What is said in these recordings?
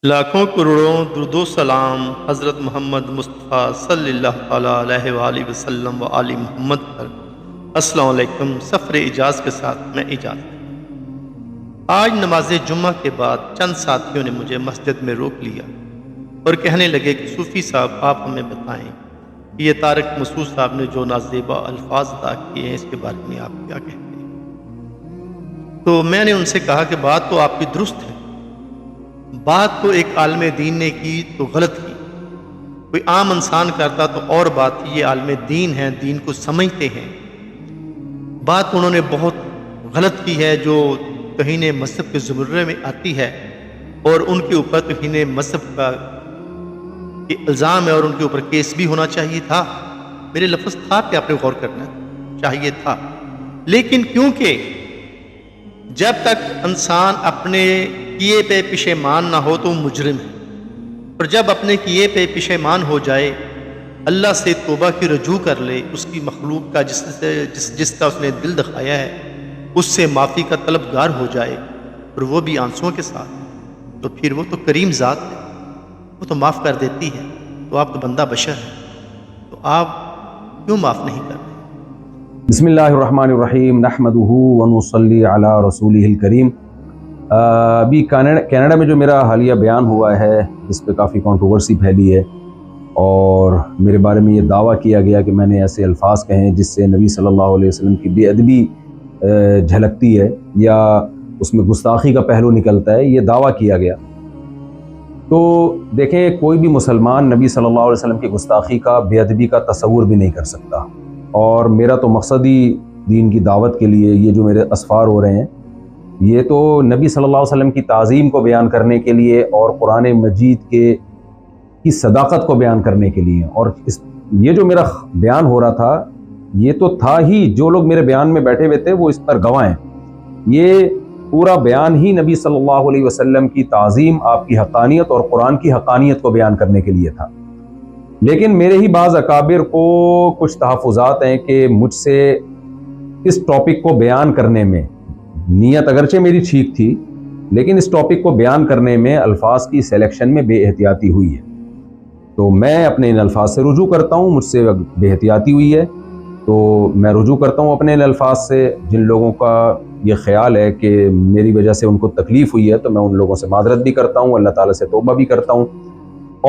لاکھوں کروڑوں درود و سلام حضرت محمد مصطفیٰ صلی اللہ علیہ وآلہ وسلم و آل محمد پر۔ السلام علیکم۔ سفر اجاز کے ساتھ میں اجاز۔ آج نماز جمعہ کے بعد چند ساتھیوں نے مجھے مسجد میں روک لیا اور کہنے لگے کہ صوفی صاحب آپ ہمیں بتائیں کہ یہ طارق مسعود صاحب نے جو نازیبا الفاظ ادا کیے ہیں اس کے بارے میں آپ کیا کہتے ہیں؟ تو میں نے ان سے کہا کہ بات تو آپ کی درست ہے، بات تو ایک عالم دین نے کی تو غلط کی، کوئی عام انسان کرتا تو اور بات تھی، یہ عالم دین ہیں، دین کو سمجھتے ہیں۔ بات انہوں نے بہت غلط کی ہے جو توہین مذہب کے زمرے میں آتی ہے، اور ان کے اوپر توہین مذہب کا الزام ہے اور ان کے اوپر کیس بھی ہونا چاہیے تھا۔ میرے لفظ تھا کہ آپ نے غور کرنا چاہیے تھا، لیکن کیونکہ جب تک انسان اپنے کیے پہ پشیمان نہ ہو تو مجرم ہے، اور جب اپنے کیے پہ پشیمان ہو جائے، اللہ سے توبہ کی رجوع کر لے، اس کی مخلوق کا جس کا اس نے دل دکھایا ہے اس سے معافی کا طلبگار ہو جائے، اور وہ بھی آنسوؤں کے ساتھ، تو پھر وہ تو کریم ذات ہے، وہ تو معاف کر دیتی ہے۔ تو آپ تو بندہ بشر ہے، تو آپ کیوں معاف نہیں کر رہے؟ بسم اللہ الرحمن الرحیم، نحمدہ ونصلی علی رسولہ الکریم۔ ابھی کینیڈا میں جو میرا حالیہ بیان ہوا ہے اس پہ کافی کنٹروورسی پھیلی ہے، اور میرے بارے میں یہ دعویٰ کیا گیا کہ میں نے ایسے الفاظ کہیں جس سے نبی صلی اللہ علیہ وسلم کی بے ادبی جھلکتی ہے یا اس میں گستاخی کا پہلو نکلتا ہے، یہ دعویٰ کیا گیا۔ تو دیکھیں، کوئی بھی مسلمان نبی صلی اللہ علیہ وسلم کی گستاخی کا، بے ادبی کا تصور بھی نہیں کر سکتا، اور میرا تو مقصد ہی دین کی دعوت کے لیے یہ جو میرے اسفار ہو رہے ہیں یہ تو نبی صلی اللہ علیہ وسلم کی تعظیم کو بیان کرنے کے لیے اور قرآن مجید کی صداقت کو بیان کرنے کے لیے، اور یہ جو میرا بیان ہو رہا تھا یہ تو تھا ہی، جو لوگ میرے بیان میں بیٹھے ہوئے تھے وہ اس پر گواہ ہیں، یہ پورا بیان ہی نبی صلی اللہ علیہ وسلم کی تعظیم، آپ کی حقانیت اور قرآن کی حقانیت کو بیان کرنے کے لیے تھا۔ لیکن میرے ہی بعض اکابر کو کچھ تحفظات ہیں کہ مجھ سے اس ٹاپک کو بیان کرنے میں، نیت اگرچہ میری ٹھیک تھی لیکن اس ٹاپک کو بیان کرنے میں الفاظ کی سلیکشن میں بے احتیاطی ہوئی ہے، تو میں اپنے ان الفاظ سے رجوع کرتا ہوں۔ مجھ سے بے احتیاطی ہوئی ہے تو میں رجوع کرتا ہوں اپنے ان الفاظ سے۔ جن لوگوں کا یہ خیال ہے کہ میری وجہ سے ان کو تکلیف ہوئی ہے تو میں ان لوگوں سے معذرت بھی کرتا ہوں، اللہ تعالیٰ سے توبہ بھی کرتا ہوں،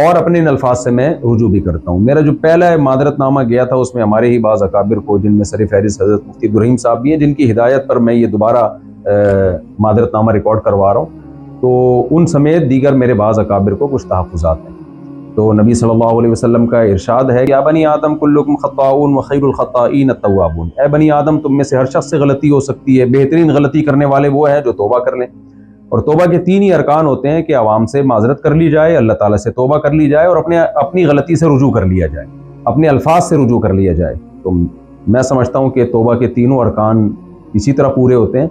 اور اپنے ان الفاظ سے میں رجوع بھی کرتا ہوں۔ میرا جو پہلا معذرت نامہ گیا تھا اس میں ہمارے ہی بعض اکابر کو، جن میں سر فہرست حضرت مفتی عبدالرحیم صاحب بھی ہیں، جن کی ہدایت پر میں یہ دوبارہ معذرت نامہ ریکارڈ کروا رہا ہوں، تو ان سمیت دیگر میرے بعض اکابر کو کچھ تحفظات ہیں۔ تو نبی صلی اللہ علیہ وسلم کا ارشاد ہے کہ یا بنی آدم کلکم خطاؤون وخیر الخطائین التوابون، اے بنی آدم تم میں سے ہر شخص سے غلطی ہو سکتی ہے، بہترین غلطی کرنے والے وہ ہیں جو توبہ کر لیں۔ اور توبہ کے تین ہی ارکان ہوتے ہیں کہ عوام سے معذرت کر لی جائے، اللہ تعالیٰ سے توبہ کر لی جائے، اور اپنی غلطی سے رجوع کر لیا جائے، اپنے الفاظ سے رجوع کر لیا جائے۔ تو میں سمجھتا ہوں کہ توبہ کے تینوں ارکان اسی طرح پورے ہوتے ہیں۔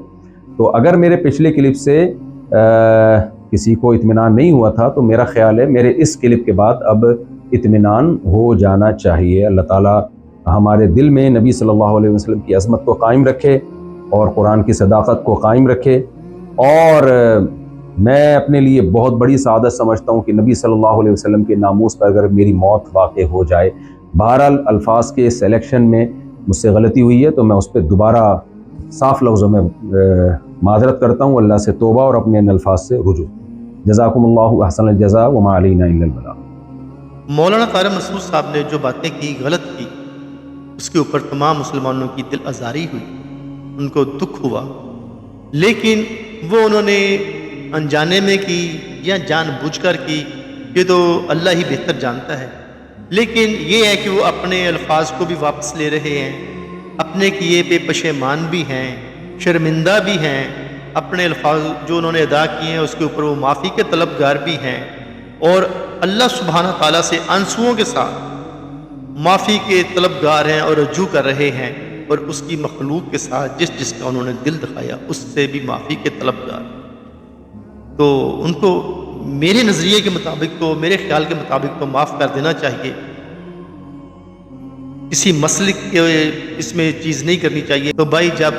تو اگر میرے پچھلے کلپ سے کسی کو اطمینان نہیں ہوا تھا تو میرا خیال ہے میرے اس کلپ کے بعد اب اطمینان ہو جانا چاہیے۔ اللہ تعالیٰ ہمارے دل میں نبی صلی اللہ علیہ وسلم کی عظمت کو قائم رکھے اور قرآن کی صداقت کو قائم رکھے، اور میں اپنے لیے بہت بڑی سعادت سمجھتا ہوں کہ نبی صلی اللہ علیہ وسلم کے ناموس پر اگر میری موت واقع ہو جائے۔ بہرحال الفاظ کے سلیکشن میں مجھ سے غلطی ہوئی ہے تو میں اس پہ دوبارہ صاف لفظوں میں معذرت کرتا ہوں، اللہ سے توبہ اور اپنے ان الفاظ سے رجوع۔ جزاکم اللہ احسن الجزاء وما علینا الا البلاغ۔ مولانا طارق مسعود صاحب نے جو باتیں کی، غلط کی، اس کے اوپر تمام مسلمانوں کی دل آزاری ہوئی، ان کو دکھ ہوا، لیکن وہ انہوں نے انجانے میں کی یا جان بوجھ کر کی، یہ تو اللہ ہی بہتر جانتا ہے۔ لیکن یہ ہے کہ وہ اپنے الفاظ کو بھی واپس لے رہے ہیں، اپنے کیے پہ پشیمان بھی ہیں، شرمندہ بھی ہیں، اپنے الفاظ جو انہوں نے ادا کیے ہیں اس کے اوپر وہ معافی کے طلبگار بھی ہیں، اور اللہ سبحانہ تعالیٰ سے آنسوؤں کے ساتھ معافی کے طلبگار ہیں اور رجوع کر رہے ہیں، اور اس کی مخلوق کے ساتھ جس کا انہوں نے دل دکھایا اس سے بھی معافی کے طلبگار۔ تو ان کو میرے نظریے کے مطابق تو، میرے خیال کے مطابق تو معاف کر دینا چاہیے، کسی مسلک کے اس میں چیز نہیں کرنی چاہیے۔ تو بھائی، جب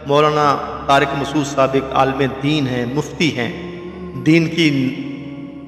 مولانا طارق مسعود صاحب ایک عالم دین ہیں، مفتی ہیں، دین کی